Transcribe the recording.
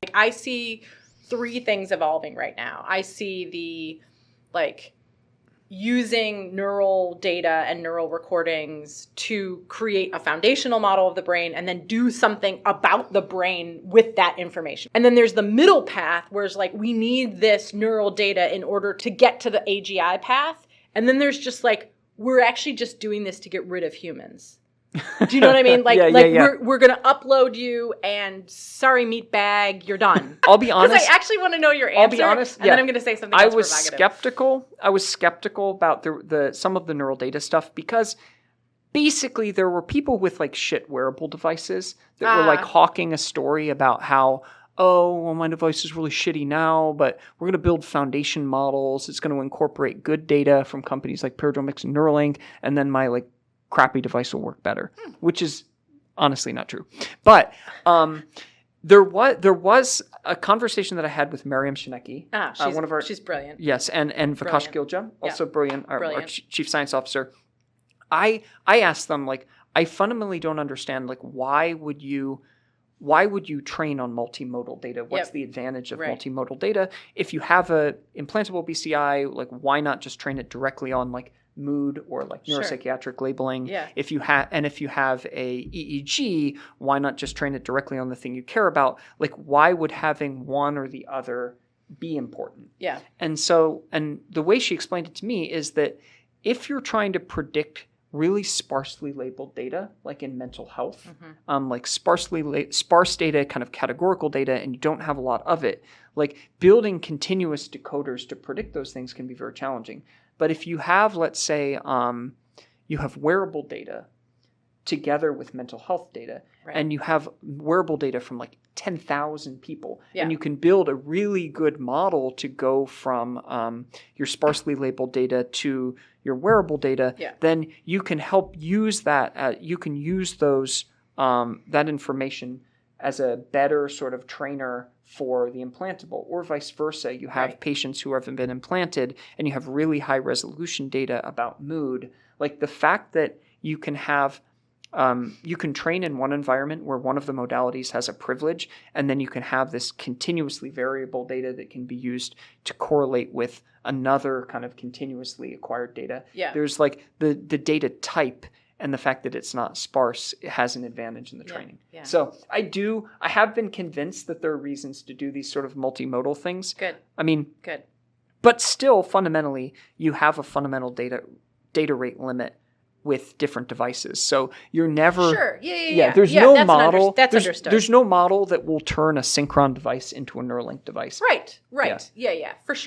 Like, I see 3 things evolving right now. I see the, like, using neural data and neural recordings to create a foundational model of the brain and then do something about the brain with that information. And then there's the middle path where it's like, we need this neural data in order to get to the AGI path. And then there's just like, we're actually just doing this to get rid of humans. Do you know what I mean? Like, we're going to upload you and sorry, meat bag, you're done. I'll be honest. Because I actually want to know your answer. I'll be honest. And then I'm going to say something else provocative. I was skeptical about the some of the neural data stuff because basically there were people with like shit wearable devices that were like hawking a story about how, oh, well, my device is really shitty now, but we're going to build foundation models. It's going to incorporate good data from companies like Paradigmics and Neuralink, and then my like crappy device will work better, which is honestly not true. But there was a conversation that I had with Maryam Shanechi, she's brilliant. Yes, and Vikash Gilja, also brilliant, our chief science officer. I asked them, like, I fundamentally don't understand, like, why would you train on multimodal data? What's the advantage of multimodal data? If you have a implantable BCI, like, why not just train it directly on like mood or like neuropsychiatric labeling? Yeah. If you have a EEG, why not just train it directly on the thing you care about? Like, why would having one or the other be important? Yeah. And the way she explained it to me is that if you're trying to predict really sparsely labeled data, like in mental health, like sparse data, kind of categorical data, and you don't have a lot of it, like building continuous decoders to predict those things can be very challenging. But if you have, let's say, you have wearable data together with mental health data, and you have wearable data from like 10,000 people, and you can build a really good model to go from your sparsely labeled data to your wearable data, then you can help use that. You can use those that information as a better sort of trainer for the implantable, or vice versa. You have patients who haven't been implanted and you have really high resolution data about mood. Like the fact that you can have, you can train in one environment where one of the modalities has a privilege, and then you can have this continuously variable data that can be used to correlate with another kind of continuously acquired data. Yeah. There's like the data type and the fact that it's not sparse, it has an advantage in the training. Yeah. So I have been convinced that there are reasons to do these sort of multimodal things. Good. I mean, good. But still, fundamentally, you have a fundamental data rate limit with different devices. So you're never... Sure. Yeah. There's no model. That's understood. There's no model that will turn a Synchron device into a Neuralink device. Right. Yeah, for sure.